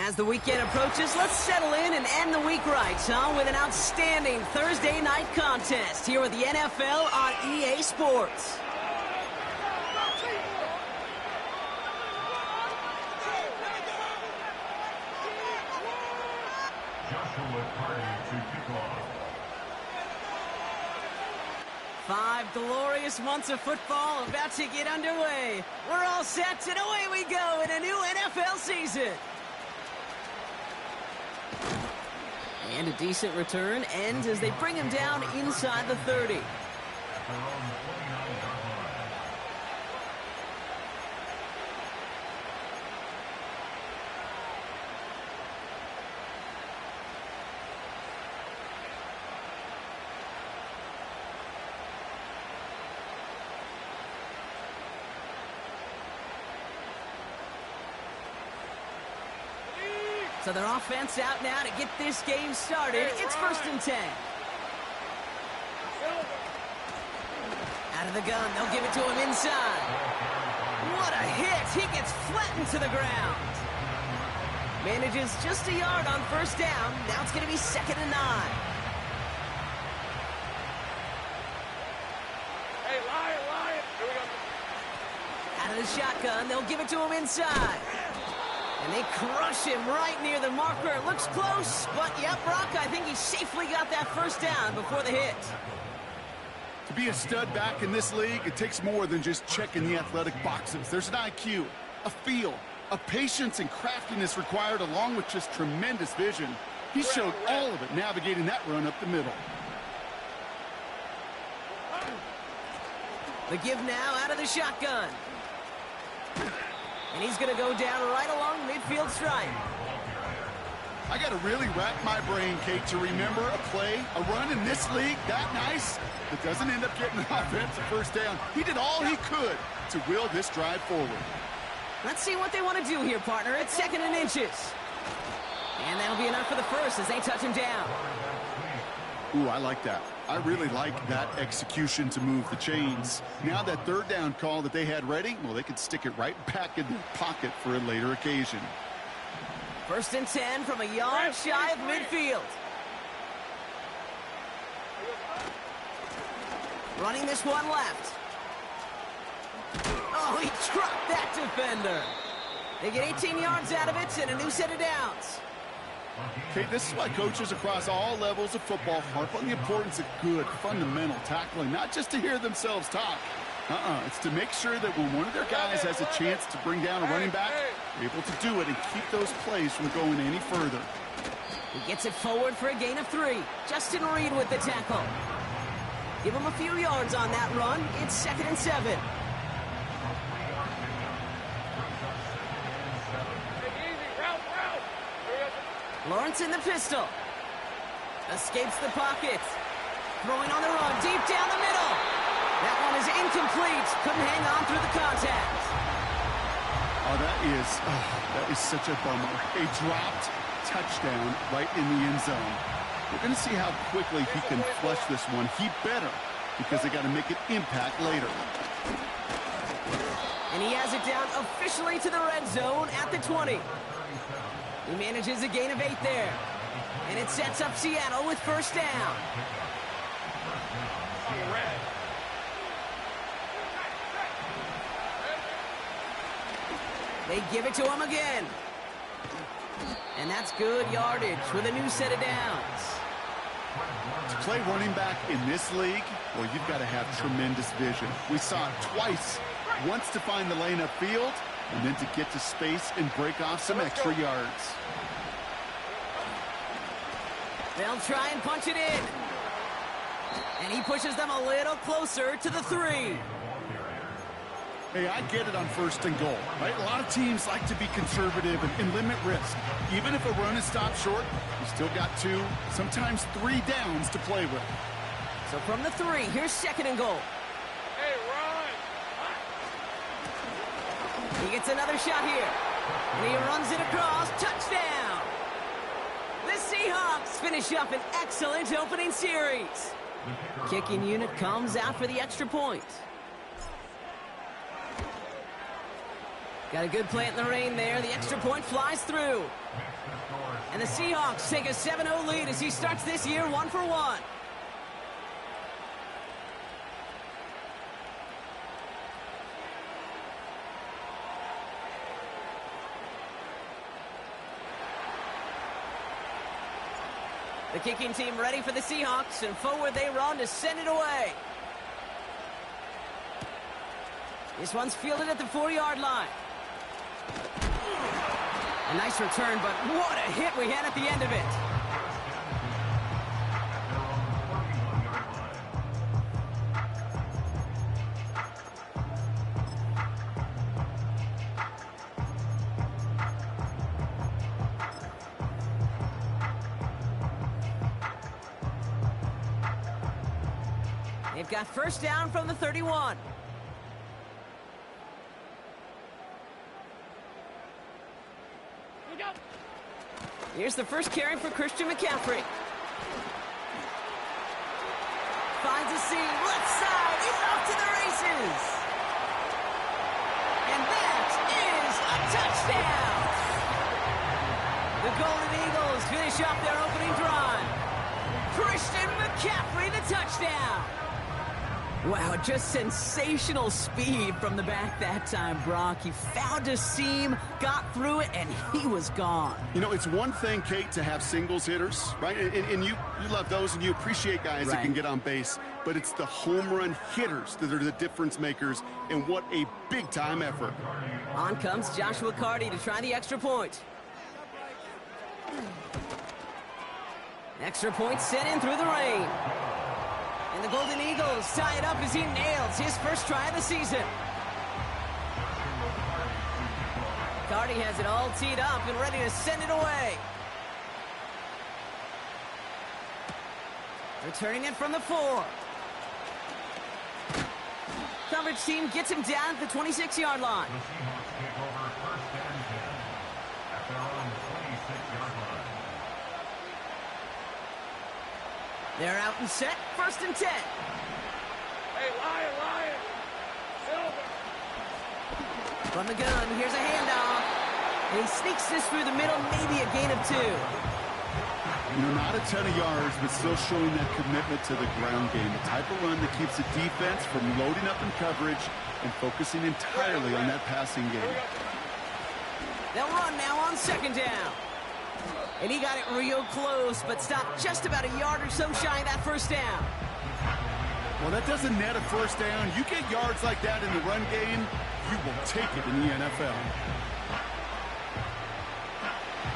As the weekend approaches, let's settle in and end the week right, huh? With an outstanding Thursday night contest here with the NFL on EA Sports. Five glorious months of football about to get underway. We're all set, and away we go in a new NFL season. And a decent return ends as they bring him down inside the 30. So their offense out now to get this game started. It's 1st and 10. Out of the gun, they'll give it to him inside. What a hit! He gets flattened to the ground. Manages just a yard on 1st down. Now it's going to be 2nd and 9. Hey, Lion! Here we go. Out of the shotgun, they'll give it to him inside. And they crush him right near the marker. It looks close, but yep, Brock, I think he safely got that 1st down before the hit. To be a stud back in this league, it takes more than just checking the athletic boxes. There's an IQ, a feel, a patience and craftiness required, along with just tremendous vision. He showed all of it navigating that run up the middle. The give now out of the shotgun. And he's going to go down right along midfield stripe. I got to really rack my brain, Kate, to remember a play, a run in this league that nice that doesn't end up getting an offensive 1st down. He did all he could to will this drive forward. Let's see what they want to do here, partner. It's 2nd and inches. And that'll be enough for the first as they touch him down. Ooh, I like that. I really like that execution to move the chains. Now that 3rd down call that they had ready, well, they could stick it right back in their pocket for a later occasion. 1st and 10 from a yard shy of midfield. Running this one left. Oh, he dropped that defender. They get 18 yards out of it and a new set of downs. Okay, this is why coaches across all levels of football harp on the importance of good, fundamental tackling, not just to hear themselves talk. It's to make sure that when one of their guys has a chance to bring down a running back, they're able to do it and keep those plays from going any further. He gets it forward for a gain of 3. Justin Reed with the tackle. Give him a few yards on that run. It's 2nd and 7. Lawrence in the pistol. Escapes the pocket. Throwing on the run, deep down the middle. That one is incomplete. Couldn't hang on through the contact. Oh, that is such a bummer. A dropped touchdown right in the end zone. We're going to see how quickly he can flush this one. He better, because they got to make an impact later. And he has it down officially to the red zone at the 20. He manages a gain of 8 there. And it sets up Seattle with 1st down. They give it to him again. And that's good yardage with a new set of downs. To play running back in this league, well, you've got to have tremendous vision. We saw it twice. Once to find the lane upfield, and then to get to space and break off some extra yards. They'll try and punch it in. And he pushes them a little closer to the 3. Hey, I get it on 1st and goal, right? A lot of teams like to be conservative and limit risk. Even if a run is stopped short, you still got 2, sometimes 3 downs to play with. So from the 3, here's 2nd and goal. Hey, run! He gets another shot here. And he runs it across. Touchdown! The Seahawks finish up an excellent opening series. Kicking unit comes out for the extra point. Got a good plant in the rain there. The extra point flies through. And the Seahawks take a 7-0 lead as he starts this year 1-for-1. The kicking team ready for the Seahawks, and forward they run to send it away. This one's fielded at the 4-yard line. A nice return, but what a hit we had at the end of it. They've got first down from the 31. Here's the first carry for Christian McCaffrey. Finds a seam, left side, he's off to the races. And that is a touchdown. The Golden Eagles finish off their opening drive. Christian McCaffrey, the touchdown. Wow, just sensational speed from the back that time, Brock. He found a seam, got through it, and he was gone. You know, it's one thing, Kate, to have singles hitters, right? And you love those, and you appreciate guys that can get on base. But it's the home run hitters that are the difference makers, and what a big-time effort. On comes Joshua Carty to try the extra point. Extra point sent in through the rain. And the Golden Eagles tie it up as he nails his first try of the season. Carty has it all teed up and ready to send it away. Returning it from the 4. Coverage team gets him down at the 26-yard line. The Seahawks take over first and 10 at their own 26-yard line. They're out and set, first and 10. Hey, Lion! Silver! From the gun, here's a handoff. And he sneaks this through the middle, maybe a gain of 2. You know, not a ton of yards, but still showing that commitment to the ground game. The type of run that keeps the defense from loading up in coverage and focusing entirely on that passing game. They'll run now on second down. And he got it real close, but stopped just about a yard or so shy of that first down. Well, that doesn't net a first down. You get yards like that in the run game, you will take it in the NFL.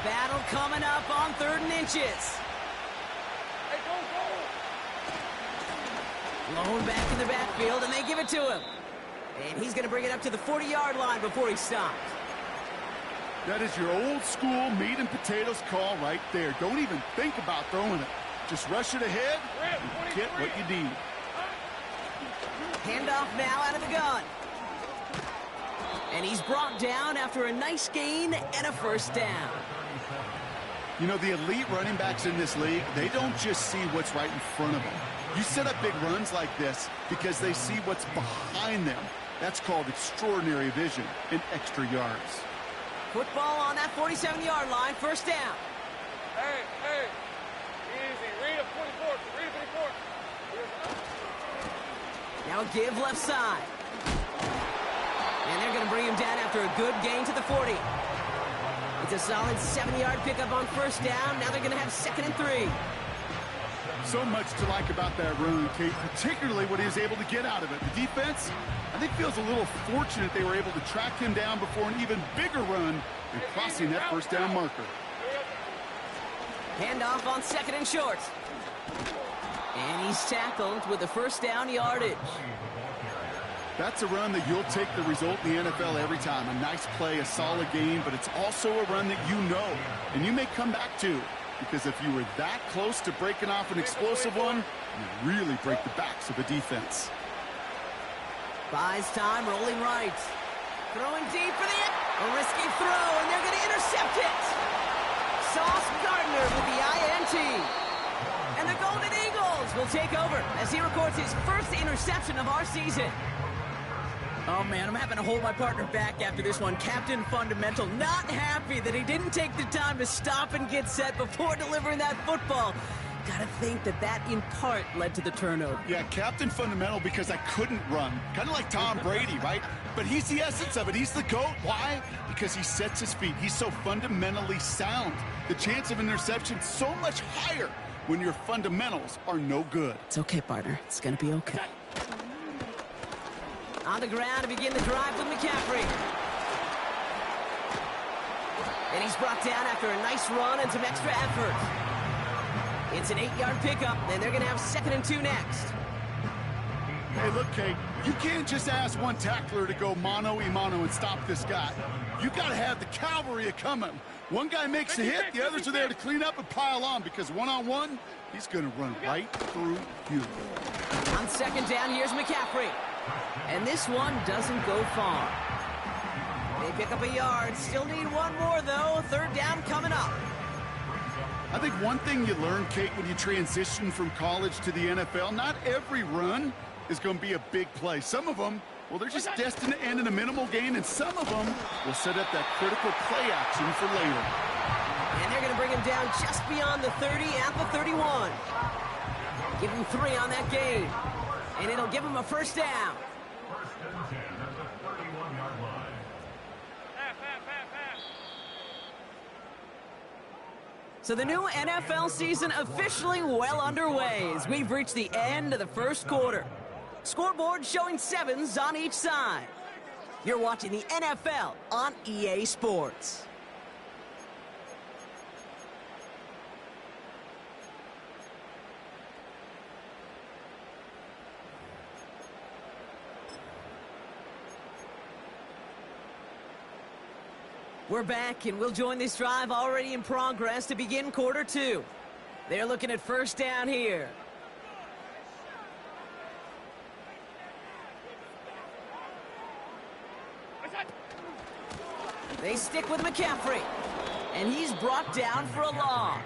Battle coming up on 3rd and inches. Hey, go! Blown back in the backfield, and they give it to him. And he's going to bring it up to the 40-yard line before he stops. That is your old school meat and potatoes call right there. Don't even think about throwing it. Just rush it ahead and get what you need. Handoff now out of the gun. And he's brought down after a nice gain and a first down. You know, the elite running backs in this league, they don't just see what's right in front of them. You set up big runs like this because they see what's behind them. That's called extraordinary vision and extra yards. Football on that 47-yard line, first down. Hey, easy. Read a 44. Read a 44. Now a give left side. And they're going to bring him down after a good gain to the 40. It's a solid 7-yard pickup on first down. Now they're going to have 2nd and 3. So much to like about that run, Kate, particularly what he was able to get out of it. The defense, I think, feels a little fortunate they were able to track him down before an even bigger run and crossing that first down marker. Handoff on 2nd and short. And he's tackled with the first down yardage. That's a run that you'll take the result in the NFL every time. A nice play, a solid game, but it's also a run that you know, and you may come back to. Because if you were that close to breaking off an explosive one, you really break the backs of a defense. Buys time, rolling right. Throwing deep for a risky throw, and they're going to intercept it. Sauce Gardner with the INT. And the Golden Eagles will take over as he records his first interception of our season. Oh, man, I'm having to hold my partner back after this one. Captain Fundamental not happy that he didn't take the time to stop and get set before delivering that football. Gotta think that in part led to the turnover. Yeah, Captain Fundamental because I couldn't run. Kind of like Tom Brady, right? But he's the essence of it. He's the GOAT. Why? Because he sets his feet. He's so fundamentally sound. The chance of interception so much higher when your fundamentals are no good. It's okay, partner. It's gonna be okay. On the ground to begin the drive with McCaffrey. And he's brought down after a nice run and some extra effort. It's an 8-yard pickup, and they're going to have 2nd and 2 next. Hey, look, Kate, you can't just ask one tackler to go mano-a-mano and stop this guy. You got to have the cavalry coming. One guy makes a hit, the others are there to clean up and pile on, because one-on-one, he's going to run right through you. On 2nd down, here's McCaffrey. And this one doesn't go far. They pick up a yard. Still need one more, though. 3rd down coming up. I think one thing you learn, Kate, when you transition from college to the NFL, not every run is going to be a big play. Some of them, well, they're just destined to end in a minimal gain, and some of them will set up that critical play action for later. And they're going to bring him down just beyond the 30 at the 31. Give him 3 on that gain. And it'll give him a 1st down. First and 10 at the 31-yard line. So the new NFL season officially well underway as we've reached the end of the 1st quarter. Scoreboard showing 7s on each side. You're watching the NFL on EA Sports. We're back, and we'll join this drive already in progress to begin quarter 2. They're looking at 1st down here. They stick with McCaffrey, and he's brought down for a loss.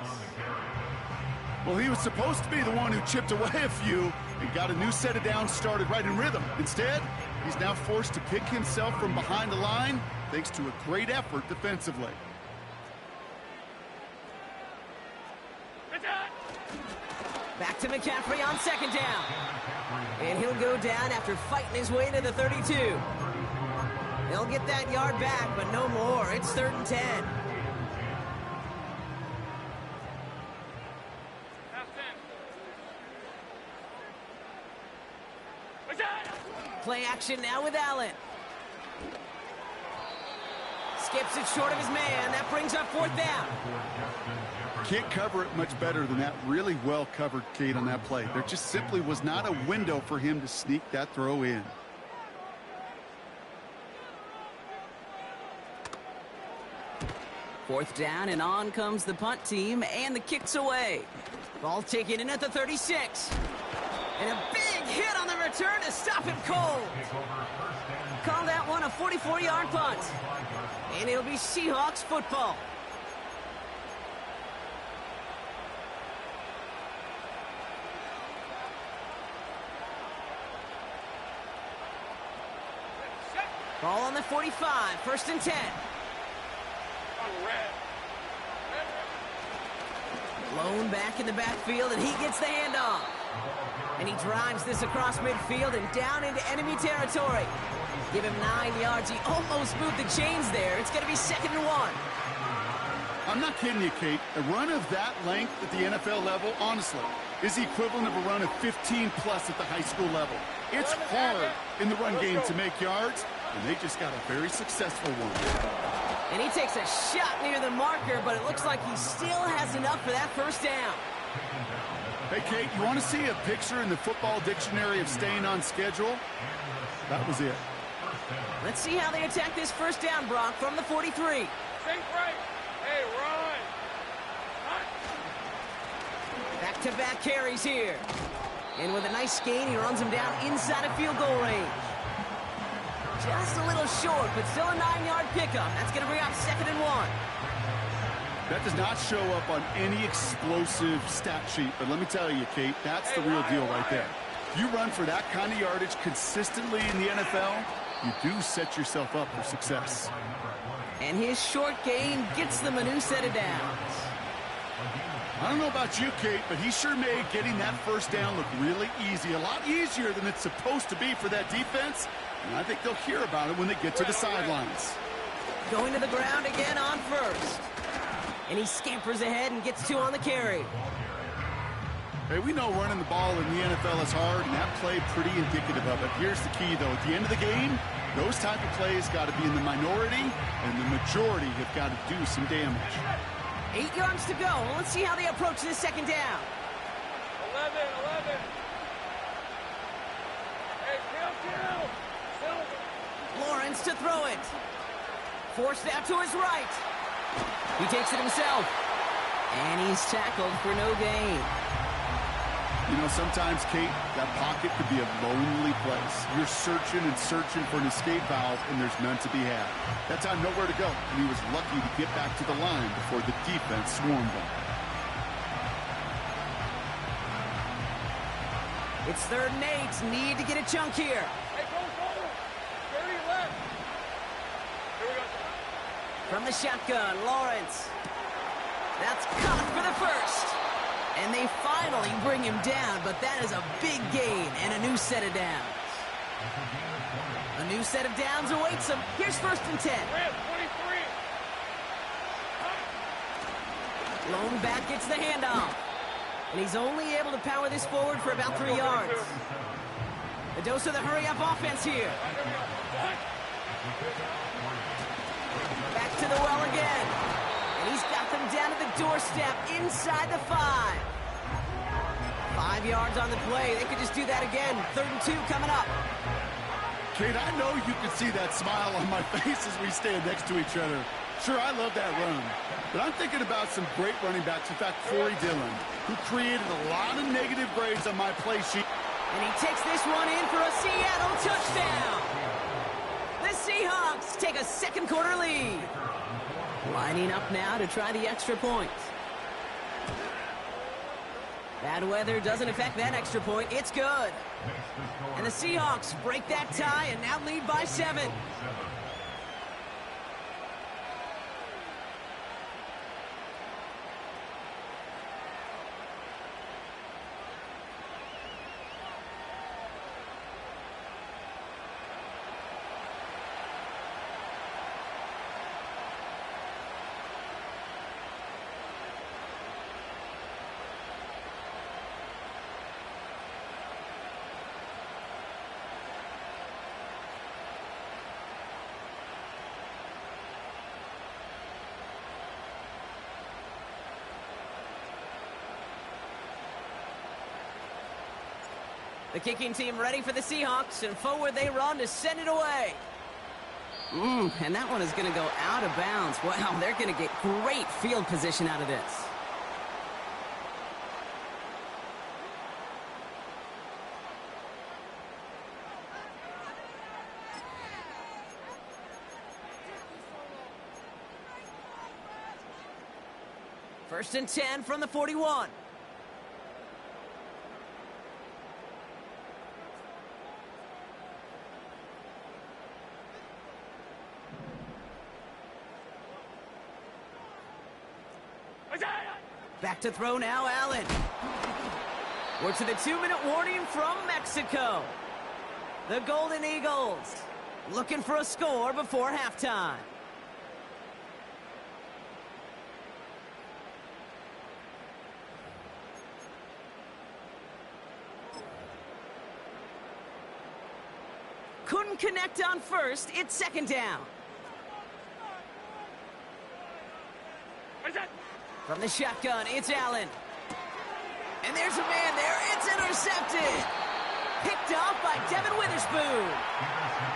Well, he was supposed to be the one who chipped away a few and got a new set of downs started right in rhythm. Instead, he's now forced to pick himself from behind the line thanks to a great effort defensively. Back to McCaffrey on 2nd down. And he'll go down after fighting his way to the 32. They'll get that yard back, but no more. It's 3rd and 10. Play action now with Allen. Skips it short of his man. That brings up 4th down. Can't cover it much better than that. Really well covered, Kate, on that play. There just simply was not a window for him to sneak that throw in. Fourth down, and on comes the punt team, and the kick's away. Ball taken in at the 36. And a big hit on the return to stop him cold. Call that one a 44-yard punt. And it'll be Seahawks football. Ball on the 45, 1st and 10. Blown back in the backfield, and he gets the handoff. And he drives this across midfield and down into enemy territory. Give him 9 yards. He almost moved the chains there. It's going to be 2nd and 1. I'm not kidding you, Kate. A run of that length at the NFL level, honestly, is the equivalent of a run of 15-plus at the high school level. It's hard in the run game to make yards, and they just got a very successful one. And he takes a shot near the marker, but it looks like he still has enough for that 1st down. Hey, Kate, you want to see a picture in the football dictionary of staying on schedule? That was it. Let's see how they attack this 1st down, Brock, from the 43. Think right. Hey, run. Back-to-back carries here. And with a nice gain, he runs him down inside of field goal range. Just a little short, but still a 9-yard pickup. That's going to bring up 2nd and 1. That does not show up on any explosive stat sheet, but let me tell you, Kate, that's the real deal right there. If you run for that kind of yardage consistently in the NFL, you do set yourself up for success. And his short gain gets them a new set of downs. I don't know about you, Kate, but he sure made getting that first down look really easy. A lot easier than it's supposed to be for that defense. And I think they'll hear about it when they get to the sidelines. Going to the ground again on first. And he scampers ahead and gets 2 on the carry. Hey, we know running the ball in the NFL is hard, and that play pretty indicative of it. Here's the key, though. At the end of the game, those type of plays got to be in the minority, and the majority have got to do some damage. 8 yards to go. Let's see how they approach this second down. 11. Hey, kill. Lawrence to throw it. Forced out to his right. He takes it himself. And he's tackled for no gain. You know, sometimes, Kate, that pocket could be a lonely place. You're searching and searching for an escape valve, and there's none to be had. That time, nowhere to go, and he was lucky to get back to the line before the defense swarmed him. It's 3rd and 8. Need to get a chunk here. Hey, go. 30 left. Here we go. From the shotgun, Lawrence. That's caught for the first. And they finally bring him down, but that is a big gain and a new set of downs. A new set of downs awaits him. Here's 1st and 10. 23. Lone back gets the handoff. And he's only able to power this forward for about 3 yards. A dose of the hurry-up offense here. Back to the well again. And he's got them down at the doorstep inside the 5. 5 yards on the play. They could just do that again. 3rd and 2 coming up. Kate, I know you can see that smile on my face as we stand next to each other. Sure, I love that run. But I'm thinking about some great running backs. In fact, Corey Dillon, who created a lot of negative grades on my play sheet. And he takes this one in for a Seattle touchdown. The Seahawks take a 2nd quarter lead. Lining up now to try the extra point. Bad weather doesn't affect that extra point. It's good. And the Seahawks break that tie and now lead by 7. The kicking team ready for the Seahawks, and forward they run to send it away. And that one is going to go out of bounds. Wow, they're going to get great field position out of this. First and 10 from the 41. Back to throw now, Allen. We're to the 2-minute warning from Mexico. The Golden Eagles looking for a score before halftime. Couldn't connect on first. It's 2nd down. From the shotgun, it's Allen. And there's a man there. It's intercepted. Picked off by Devin Witherspoon.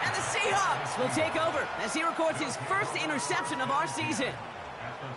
And the Seahawks will take over as he records his first interception of our season. At the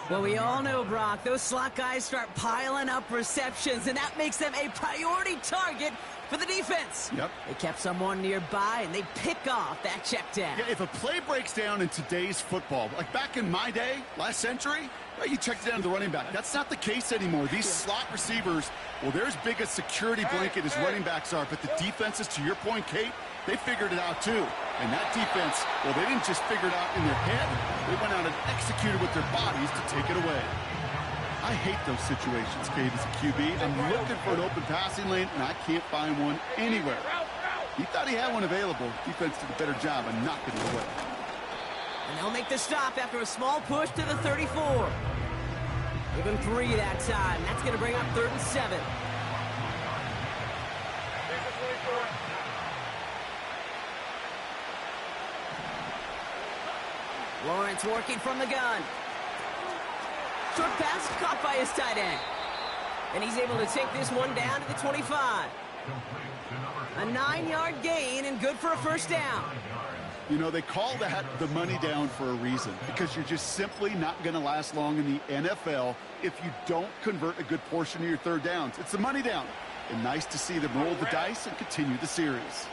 36. Well, we all know, Brock, those slot guys start piling up receptions, and that makes them a priority target for the defense. Yep. They kept someone nearby, and they pick off that check down. Yeah, if a play breaks down in today's football, like back in my day, last century, well, you checked down to the running back. That's not the case anymore. These slot receivers, well, they're as big a security blanket as running backs are, but the defenses, to your point, Kate, they figured it out too. And that defense, well, they didn't just figure it out in their head. They went out and executed with their bodies to take it away. I hate those situations, Kate, as a QB. I'm looking for an open passing lane, and I can't find one anywhere. He thought he had one available. Defense did a better job of knocking it away. And they'll make the stop after a small push to the 34. Give him 3 that time. That's going to bring up 3rd and 7. Lawrence working from the gun. Short pass caught by his tight end. And he's able to take this one down to the 25. A 9-yard gain and good for a first down. You know, they call that the money down for a reason, because you're just simply not going to last long in the NFL if you don't convert a good portion of your third downs. It's the money down. And nice to see them roll the dice and continue the series.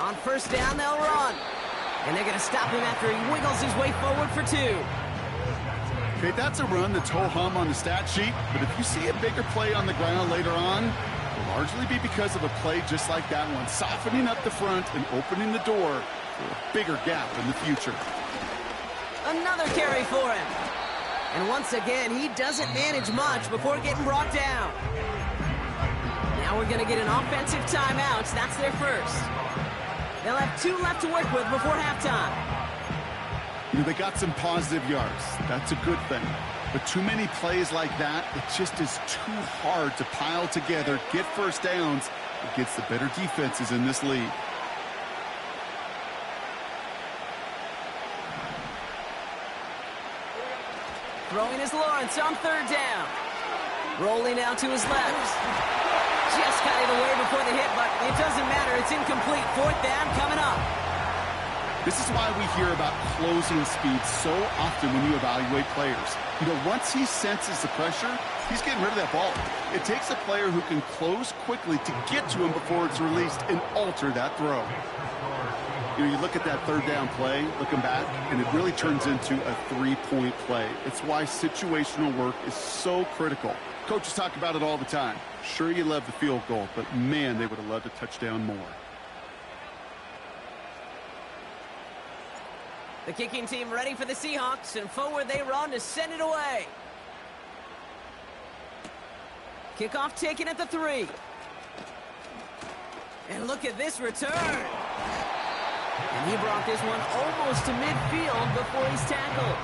On first down, they'll run. And they're going to stop him after he wiggles his way forward for 2. Okay, that's a run that's ho-hum on the stat sheet, but if you see a bigger play on the ground later on, it'll largely be because of a play just like that one, softening up the front and opening the door for a bigger gap in the future. Another carry for him. And once again, he doesn't manage much before getting brought down. Now we're going to get an offensive timeout. That's their first. They'll have 2 left to work with before halftime. You know, they got some positive yards. That's a good thing. But too many plays like that, it just is too hard to pile together, get first downs against the better defenses in this league. Throwing is Lawrence on 3rd down. Rolling out to his left. Just got it away before the hit, but it doesn't matter. It's incomplete. 4th down coming up. This is why we hear about closing speed so often when you evaluate players. You know, once he senses the pressure, he's getting rid of that ball. It takes a player who can close quickly to get to him before it's released and alter that throw. You know, you look at that 3rd down play, looking back, and it really turns into a 3-point play. It's why situational work is so critical. Coaches talk about it all the time. Sure, you love the field goal, but man, they would have loved a touchdown more. The kicking team ready for the Seahawks, and forward they run to send it away. Kickoff taken at the 3. And look at this return. And he brought this one almost to midfield before he's tackled.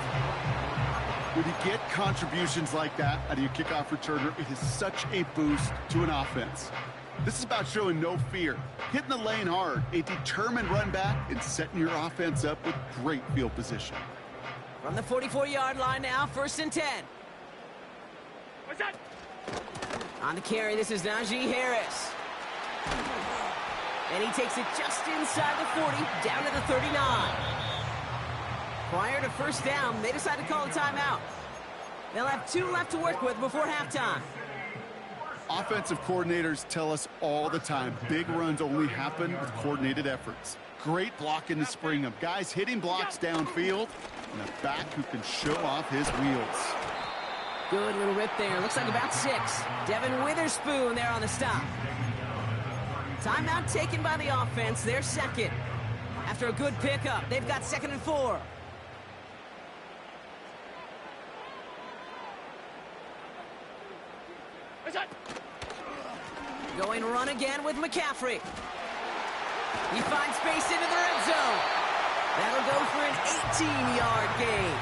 When you get contributions like that out of your kickoff returner, it is such a boost to an offense. This is about showing no fear, hitting the lane hard, a determined run back, and setting your offense up with great field position. From the 44-yard line now, 1st and 10. What's that? On the carry, this is Najee Harris. And he takes it just inside the 40, down to the 39. Prior to first down, they decide to call a timeout. They'll have 2 left to work with before halftime. Offensive coordinators tell us all the time, big runs only happen with coordinated efforts. Great block in the spring of guys hitting blocks downfield, and a back who can show off his wheels. Good little rip there. Looks like about 6. Devin Witherspoon there on the stop. Timeout taken by the offense. Their second. After a good pickup, they've got 2nd and 4. Going run again with McCaffrey. He finds space into the red zone. That'll go for an 18-yard gain.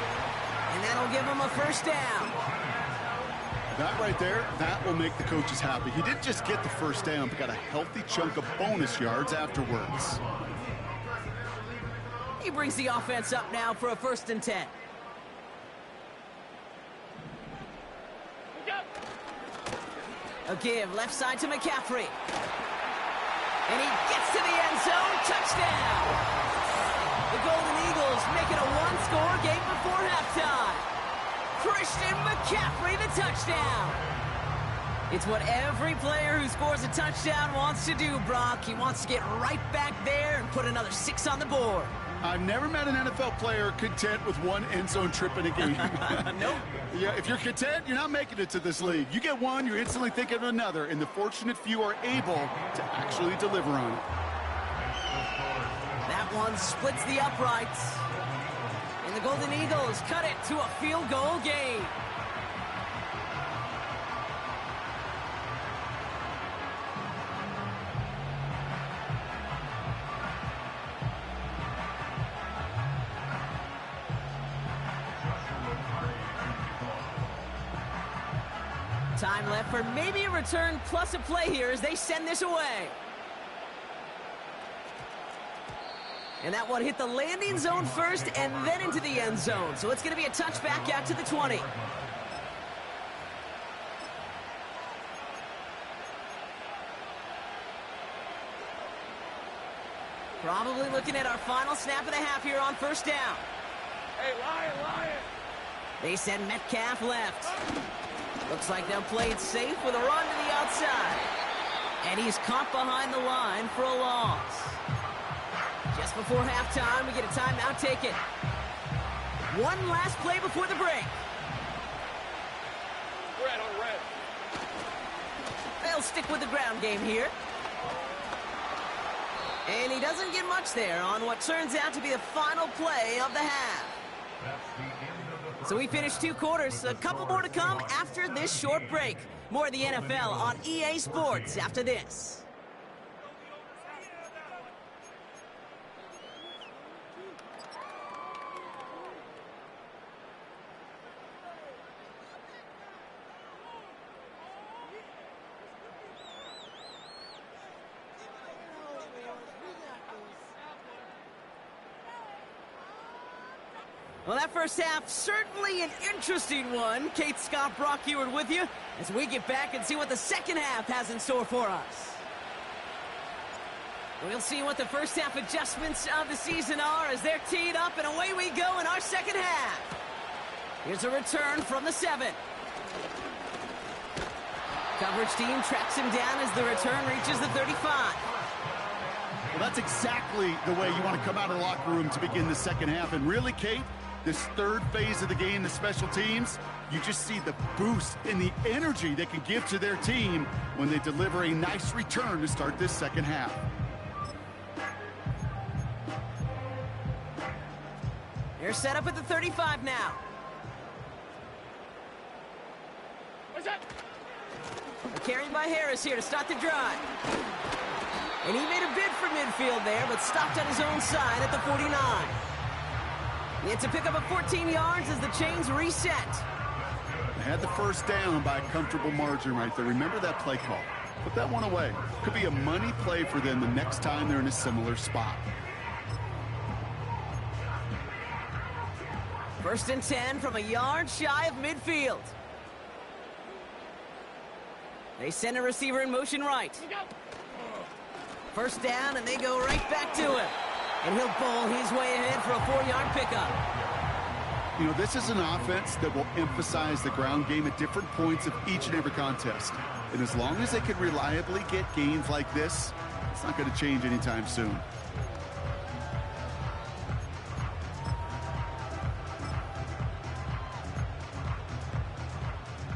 And that'll give him a first down. That right there, that will make the coaches happy. He didn't just get the first down, but got a healthy chunk of bonus yards afterwards. He brings the offense up now for a 1st and 10. A give left side to McCaffrey. And he gets to the end zone. Touchdown! The Golden Eagles make it a one-score game before halftime. Christian McCaffrey, the touchdown. It's what every player who scores a touchdown wants to do, Brock. He wants to get right back there and put another 6 on the board. I've never met an NFL player content with one end zone trip in a game. Nope. Yeah, if you're content, you're not making it to this league. You get one, you're instantly thinking of another, and the fortunate few are able to actually deliver on it. That one splits the uprights. And the Golden Eagles cut it to a field goal game. Time left for maybe a return plus a play here as they send this away. And that one hit the landing zone first and then into the end zone. So it's going to be a touchback out to the 20. Probably looking at our final snap of the half here on first down. Hey, Lion! They send Metcalf left. Looks like they'll play it safe with a run to the outside. And he's caught behind the line for a loss. Just before halftime, we get a timeout taken. One last play before the break. Red on red. They'll stick with the ground game here. And he doesn't get much there on what turns out to be the final play of the half. So we finished 2 quarters. A couple more to come after this short break. More of the NFL on EA Sports after this. Well, that first half, certainly an interesting one. Kate Scott, Brock Huard with you as we get back and see what the second half has in store for us. We'll see what the first half adjustments of the season are as they're teed up, and away we go in our second half. Here's a return from the 7. Coverage team tracks him down as the return reaches the 35. Well, that's exactly the way you want to come out of the locker room to begin the second half. And really, Kate, this third phase of the game, the special teams, you just see the boost and the energy they can give to their team when they deliver a nice return to start this second half. They're set up at the 35 now. What's that? Carried by Harris here to start the drive. And he made a bid for midfield there, but stopped on his own side at the 49. It's a pickup of 14 yards as the chains reset. They had the first down by a comfortable margin right there. Remember that play call. Put that one away. Could be a money play for them the next time they're in a similar spot. 1st and 10 from a yard shy of midfield. They send a receiver in motion right. First down, and they go right back to him. And he'll bowl his way ahead for a 4-yard pickup. You know, this is an offense that will emphasize the ground game at different points of each and every contest. And as long as they can reliably get gains like this, it's not going to change anytime soon.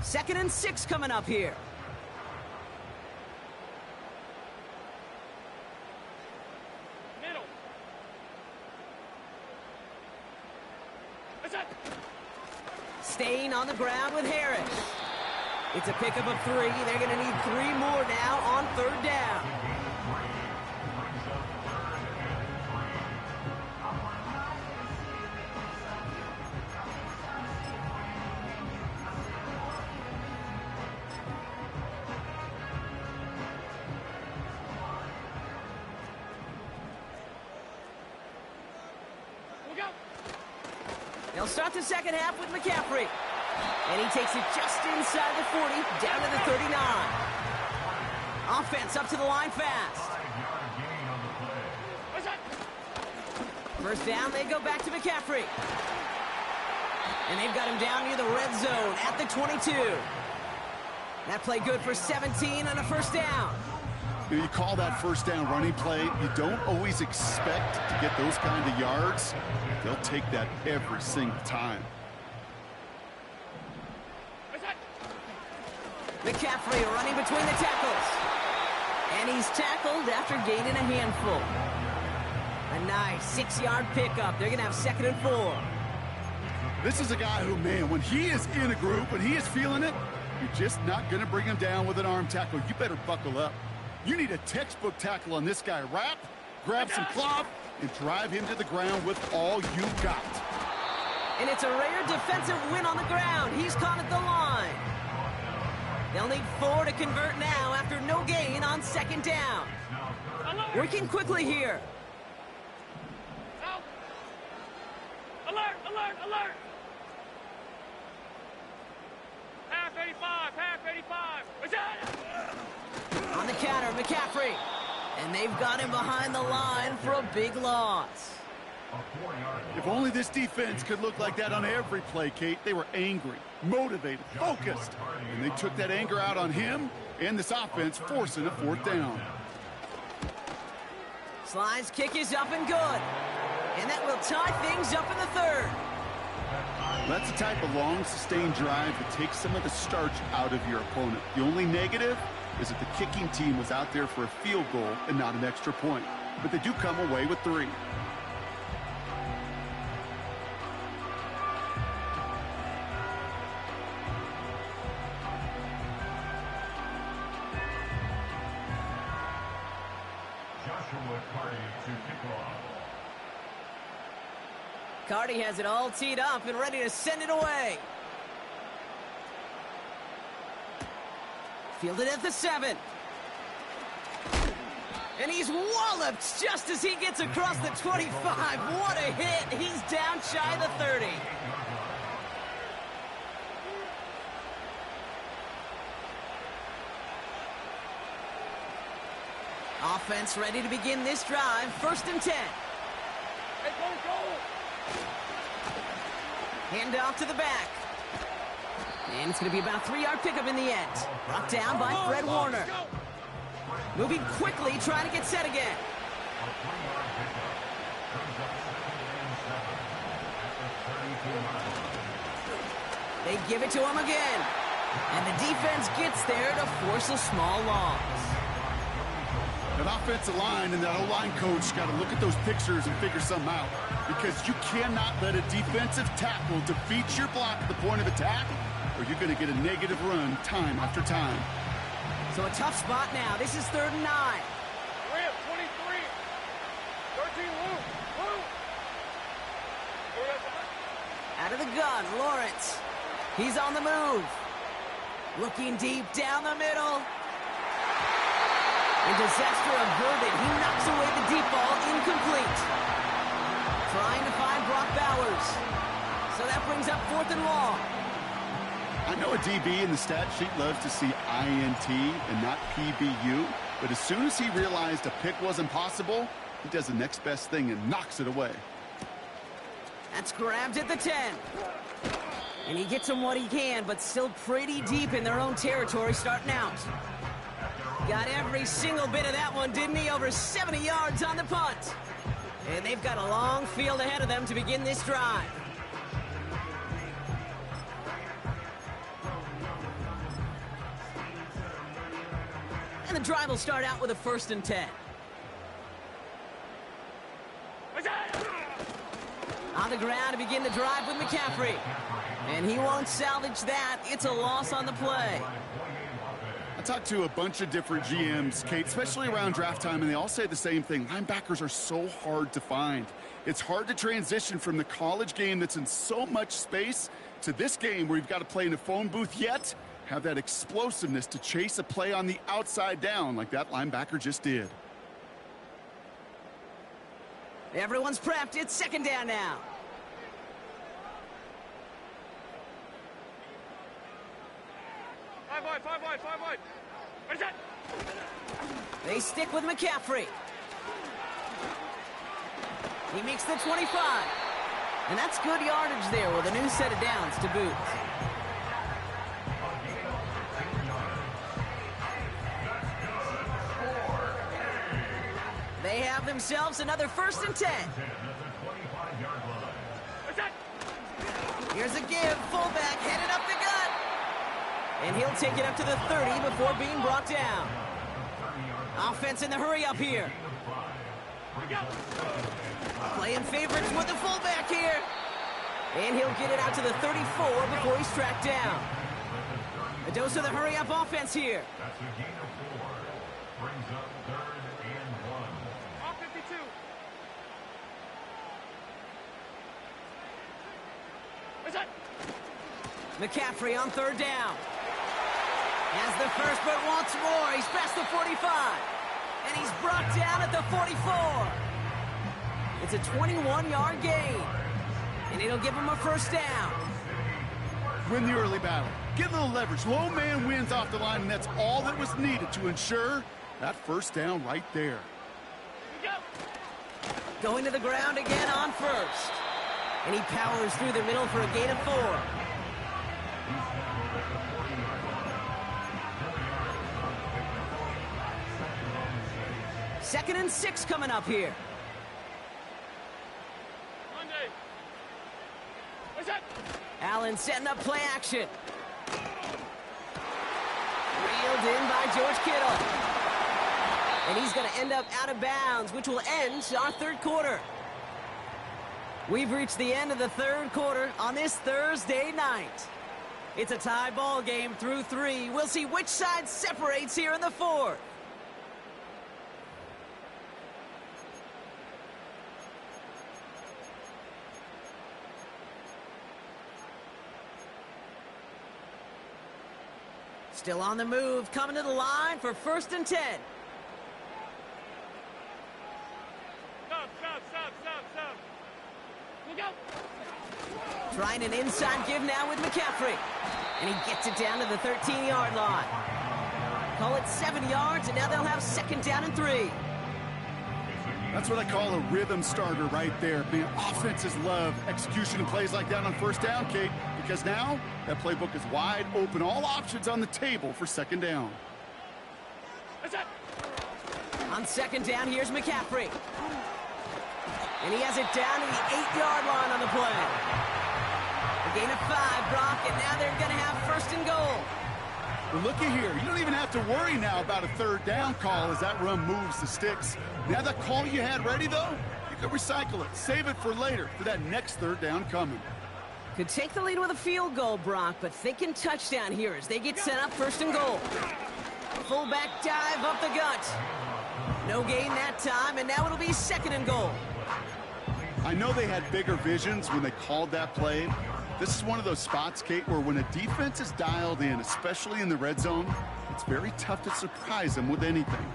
Second and 6 coming up here. Middle. What's that? Staying on the ground with Harris. It's a pickup of 3. They're going to need 3 more now on 3rd down. They'll start the second half with McCaffrey. And he takes it just inside the 40, down to the 39. Offense up to the line fast. 5-yard gain on the play. What's that? First down, they go back to McCaffrey. And they've got him down near the red zone at the 22. That play good for 17 and a first down. You call that first down running play. You don't always expect to get those kind of yards. They'll take that every single time. What's that? McCaffrey running between the tackles. And he's tackled after gaining a handful. A nice 6-yard pickup. They're going to have 2nd and 4. This is a guy who, man, when he is in a group, when he is feeling it, you're just not going to bring him down with an arm tackle. You better buckle up. You need a textbook tackle on this guy. Wrap, grab some cloth, and drive him to the ground with all you got. And it's a rare defensive win on the ground. He's caught at the line. They'll need 4 to convert now after no gain on 2nd down. Alert! Working quickly here. Out! Alert! Alert! Alert! Half 85! Half 85! What's that? On the counter, McCaffrey. And they've got him behind the line for a big loss. If only this defense could look like that on every play, Kate. They were angry, motivated, focused. And they took that anger out on him and this offense, forcing a 4th down. Sly's kick is up and good. And that will tie things up in the 3rd. That's the type of long, sustained drive that takes some of the starch out of your opponent. The only negative is that the kicking team was out there for a field goal and not an extra point. But they do come away with 3. Joshua Carty to kick off. Carty has it all teed up and ready to send it away. Fielded at the 7. And he's walloped just as he gets across the 25. What a hit. He's down shy of the 30. Offense ready to begin this drive. 1st and 10. Hey, go! Hand off to the back. And it's going to be about a 3-yard pickup in the end. Brought down by Fred Warner. Moving quickly, trying to get set again. They give it to him again. And the defense gets there to force a small loss. That offensive line and that O-line coach got to look at those pictures and figure something out. Because you cannot let a defensive tackle defeat your block at the point of attack, or you're going to get a negative run time after time. So a tough spot now. This is 3rd and 9. Graham, 23! 13, Lou! Out of the gun, Lawrence. He's on the move. Looking deep down the middle. And disaster averted. He knocks away the deep ball, incomplete. Trying to find Brock Bowers. So that brings up 4th and long. I know a DB in the stat sheet loves to see INT and not PBU, but as soon as he realized a pick wasn't possible, he does the next best thing and knocks it away. That's grabbed at the 10. And he gets him what he can, but still pretty deep in their own territory starting out. Got every single bit of that one, didn't he? Over 70 yards on the punt. And they've got a long field ahead of them to begin this drive. And the drive will start out with a 1st and 10. What's that? On the ground to begin the drive with McCaffrey. And he won't salvage that. It's a loss on the play. I talked to a bunch of different GMs, Kate, especially around draft time, and they all say the same thing. Linebackers are so hard to find. It's hard to transition from the college game that's in so much space to this game where you've got to play in a phone booth, yet have that explosiveness to chase a play on the outside down like that linebacker just did. Everyone's prepped. It's 2nd down now. Five wide. They stick with McCaffrey. He makes the 25. And that's good yardage there with a new set of downs to boot. They have themselves another 1st and 10. Here's a give. Fullback headed up the gut. And he'll take it up to the 30 before being brought down. Offense in the hurry up here. Playing favorites with the fullback here. And he'll get it out to the 34 before he's tracked down. A dose of the hurry up offense here. That's a gain of 4. Brings up 3rd and 1. All 52. What's that? McCaffrey on 3rd down. Has the first, but wants more. He's past the 45. And he's brought down at the 44. It's a 21-yard gain. And it'll give him a 1st down. Win the early battle. Get a little leverage. Low man wins off the line, and that's all that was needed to ensure that 1st down right there. Going to the ground again on 1st. And he powers through the middle for a gain of 4. Second and 6 coming up here. Monday. What's that? Allen setting up play action. Reeled in by George Kittle. And he's going to end up out of bounds, which will end our 3rd quarter. We've reached the end of the 3rd quarter on this Thursday night. It's a tie ball game through 3. We'll see which side separates here in the 4th. Still on the move, coming to the line for 1st and 10. Stop. Look out. Trying an inside give now with McCaffrey. And he gets it down to the 13-yard line. Call it 7 yards, and now they'll have 2nd down and 3. That's what I call a rhythm starter right there. Man, offenses love execution and plays like that on 1st down, Kate, because now that playbook is wide open. All options on the table for 2nd down. What's that? On 2nd down, here's McCaffrey. And he has it down to the 8-yard line on the play. A gain of 5, Brock, and now they're going to have 1st and goal. Well, looky here. You don't even have to worry now about a 3rd down call as that run moves the sticks. Now that call you had ready, though, you can recycle it. Save it for later for that next 3rd down coming. Could take the lead with a field goal, Brock, but thinking touchdown here as they get set up 1st and goal. Fullback dive up the gut. No gain that time, and now it'll be 2nd and goal. I know they had bigger visions when they called that play. This is one of those spots, Kate, where when a defense is dialed in, especially in the red zone, it's very tough to surprise them with anything.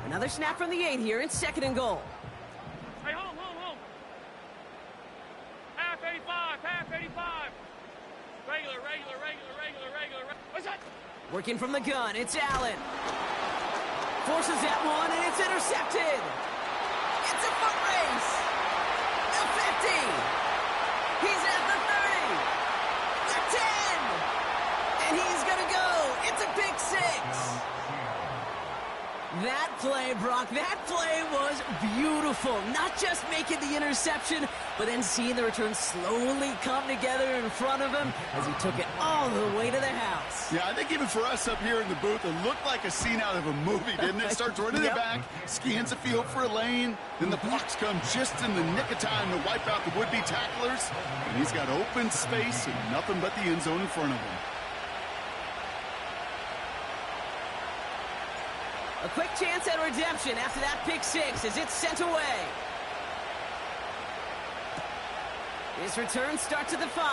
Another snap from the 8 here. It's 2nd and goal. Hey, home. Half 85. Regular. What's that? Working from the gun, it's Allen. Forces that one, and it's intercepted. It's a foot race. The 50. He's at the 30. The 10. And he's going to go. It's a pick 6. That play, Brock, that play was beautiful. Not just making the interception, but then seeing the return slowly come together in front of him as he took it all the way to the house. Yeah, I think even for us up here in the booth, it looked like a scene out of a movie, didn't it? Starts running it back, scans the field for a lane, then the blocks come just in the nick of time to wipe out the would-be tacklers, and he's got open space and nothing but the end zone in front of him. A quick chance at redemption after that pick 6 as it's sent away. His return starts at the 5.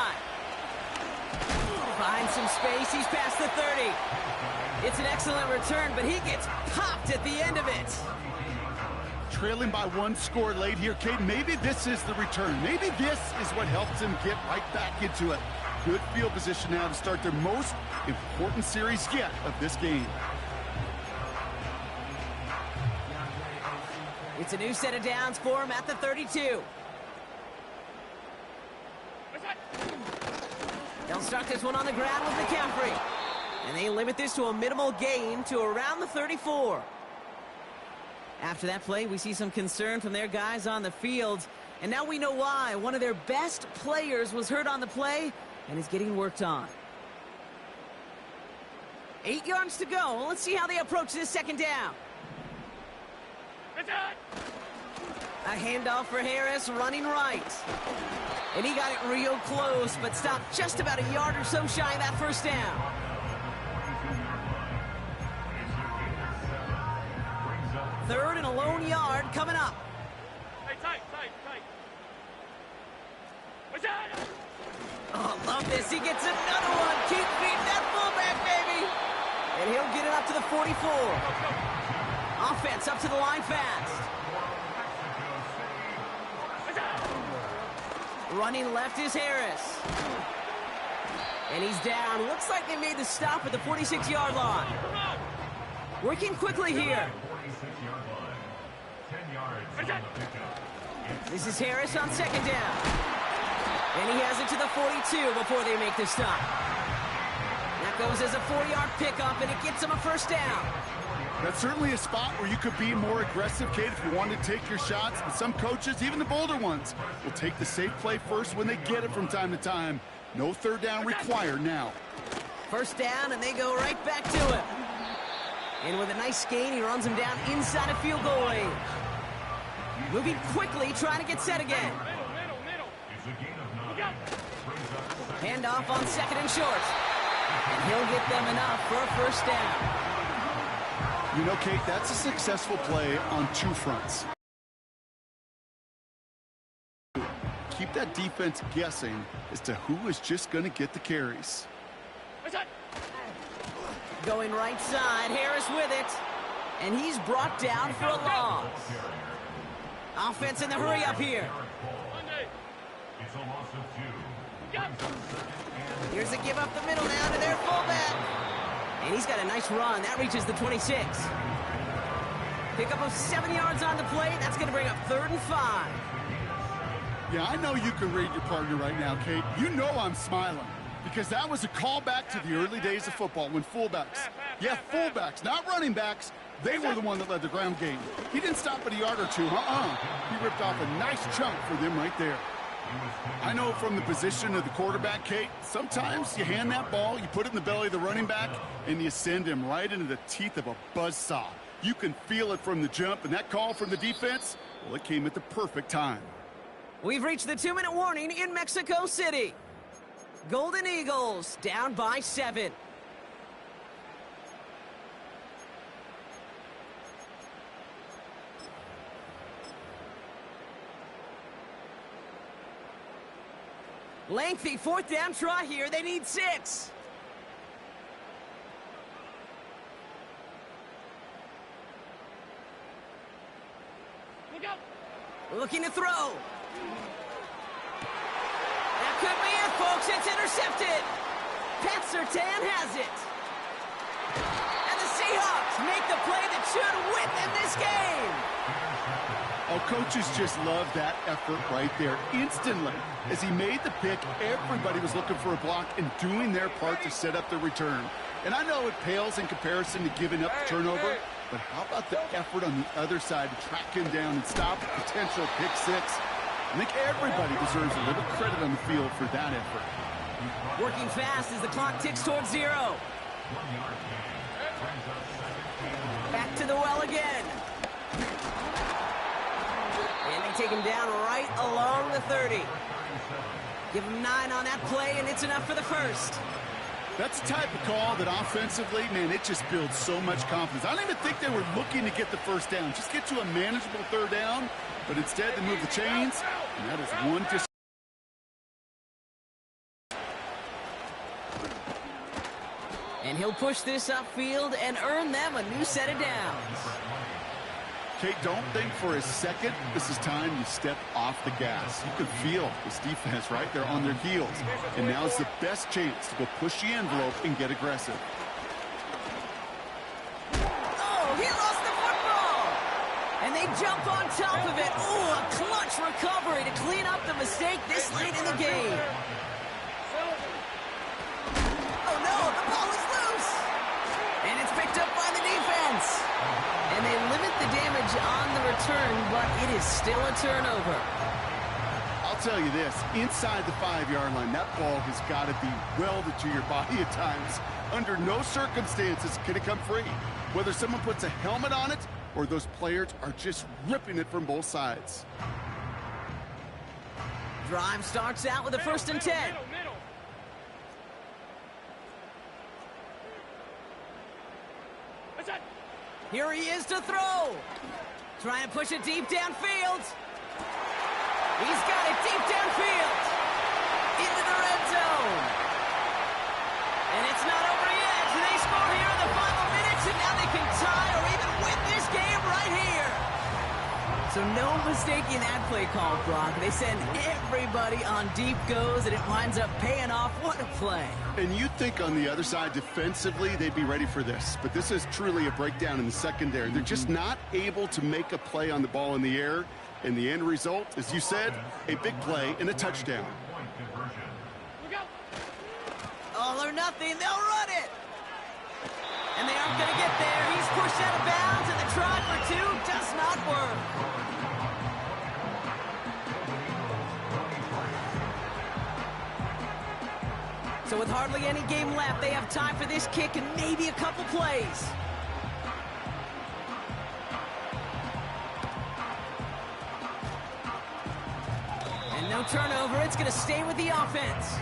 Finds some space, he's past the 30. It's an excellent return, but he gets popped at the end of it. Trailing by 1 score late here, Kate. Maybe this is the return. Maybe this is what helps him get right back into it. good field position now to start their most important series yet of this game. It's a new set of downs for him at the 32. They'll start this one on the ground with McCaffrey. And they limit this to a minimal gain to around the 34. After that play, we see some concern from their guys on the field. And now we know why. One of their best players was hurt on the play and is getting worked on. 8 yards to go. Let's see how they approach this second down. A handoff for Harris, running right. And he got it real close, but stopped just about a yard or so shy of that first down. Third and a lone yard coming up. Tight. Oh, love this. He gets another one. Keep feeding that fullback, baby. And he'll get it up to the 44. Offense up to the line fast. Running left is Harris. And he's down. Looks like they made the stop at the 46-yard line. Working quickly here. This is Harris on second down. And he has it to the 42 before they make the stop. That goes as a 4-yard pickup, and it gets him a first down. That's certainly a spot where you could be more aggressive, Kate, if you want to take your shots. And some coaches, even the bolder ones, will take the safe play first when they get it from time to time. No third down required now. First down, and they go right back to him. And with a nice gain, he runs him down inside of field goal range. Moving quickly, trying to get set again. Handoff on second and short. And he'll get them enough for a first down. You know, Kate, that's a successful play on two fronts. Keep that defense guessing as to who is just going to get the carries. Going right side, Harris with it. And he's brought down for a loss. Offense in the hurry up here. It's a loss of 2. Here's a give up the middle now to their fullback. And he's got a nice run. That reaches the 26. Pickup of 7 yards on the play. That's going to bring up 3rd and 5. Yeah, I know you can read your partner right now, Kate. You know I'm smiling because that was a callback to the early days of football when fullbacks, not running backs, they were the one that led the ground game. He didn't stop at a yard or two. He ripped off a nice chunk for them right there. I know from the position of the quarterback, Kate, sometimes you hand that ball, you put it in the belly of the running back, and you send him right into the teeth of a buzzsaw. You can feel it from the jump, and that call from the defense, well, it came at the perfect time. We've reached the 2-minute warning in Mexico City. Golden Eagles down by 7. Lengthy 4th down try here. They need 6. Looking to throw. That could be it, folks. It's intercepted. Pat Surtain has it. And the Seahawks make the play that should win them this game. Oh, coaches just love that effort right there. Instantly, as he made the pick, everybody was looking for a block and doing their part to set up the return. And I know it pales in comparison to giving up the turnover, but how about the effort on the other side to track him down and stop a potential pick 6? I think everybody deserves a little credit on the field for that effort. Working fast as the clock ticks towards 0. Back to the well again. And they take him down right along the 30. Give him 9 on that play, and it's enough for the first. That's the type of call that offensively, man, it just builds so much confidence. I don't even think they were looking to get the first down. Just get to a manageable 3rd down, but instead they move the chains, and that is one dis. And he'll push this upfield and earn them a new set of downs. Kate, don't think for a second this is time you step off the gas. You can feel this defense right there on their heels. And now's the best chance to go push the envelope and get aggressive. Oh, he lost the football! And they jump on top of it. Oh, a clutch recovery to clean up the mistake this late in the game. Oh, no, the ball is loose. And it's picked up by the defense. And they limit the damage on the return, but it is still a turnover. I'll tell you this, inside the 5-yard line, that ball has got to be welded to your body at times. Under no circumstances can it come free. Whether someone puts a helmet on it or those players are just ripping it from both sides. Drive starts out with a 1st and 10. Here he is to throw. Trying to push it deep downfield. He's got it deep downfield. Into the red zone. And it's not over yet. They score here in the final minutes, and now they can tie or even win this game right here. So no mistaking that play call, Brock. They send everybody on deep goes, and it winds up paying off. What a play. And you'd think on the other side, defensively, they'd be ready for this. But this is truly a breakdown in the secondary. They're just not able to make a play on the ball in the air. And the end result, as you said, a big play and a touchdown. All or nothing, they'll run it. And they aren't going to get there. He's pushed out of bounds, and the try for 2 does not work. So with hardly any game left, they have time for this kick and maybe a couple plays. And no turnover. It's going to stay with the offense.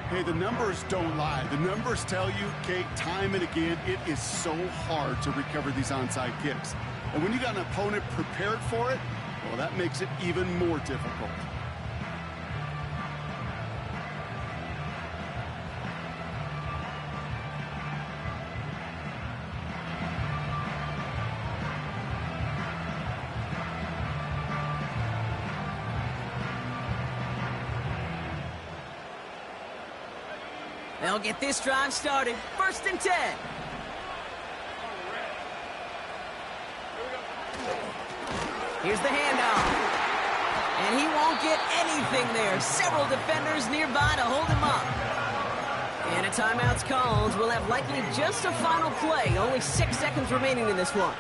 Hey, the numbers don't lie. The numbers tell you, Kate, time and again, it is so hard to recover these onside kicks. And when you got an opponent prepared for it, well, that makes it even more difficult. They'll get this drive started. 1st and 10. Here's the handoff. And he won't get anything there. Several defenders nearby to hold him up. And a timeout's called. We'll have likely just a final play. Only 6 seconds remaining in this one.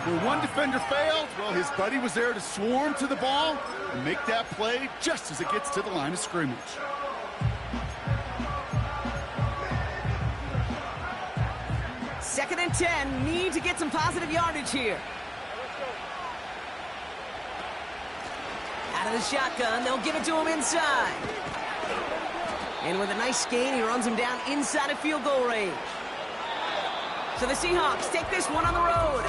Where one defender failed, well, his buddy was there to swarm to the ball and make that play just as it gets to the line of scrimmage. Second and 10, need to get some positive yardage here. Out of the shotgun, they'll give it to him inside. And with a nice gain, he runs him down inside of field goal range. So the Seahawks take this one on the road.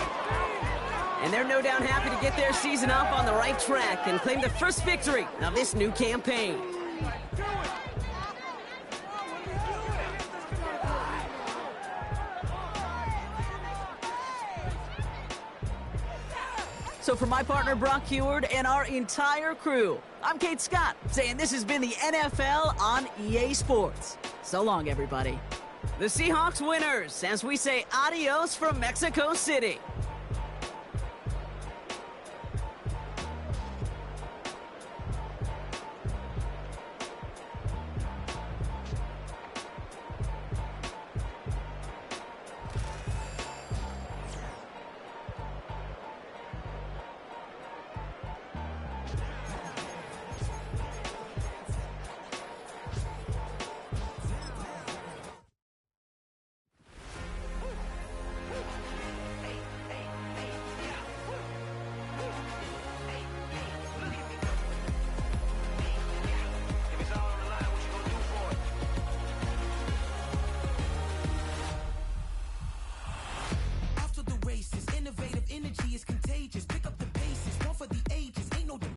And they're no doubt happy to get their season off on the right track and claim the first victory of this new campaign. So for my partner, Brock Huard, and our entire crew, I'm Kate Scott, saying this has been the NFL on EA Sports. So long, everybody. The Seahawks winners, as we say adios from Mexico City.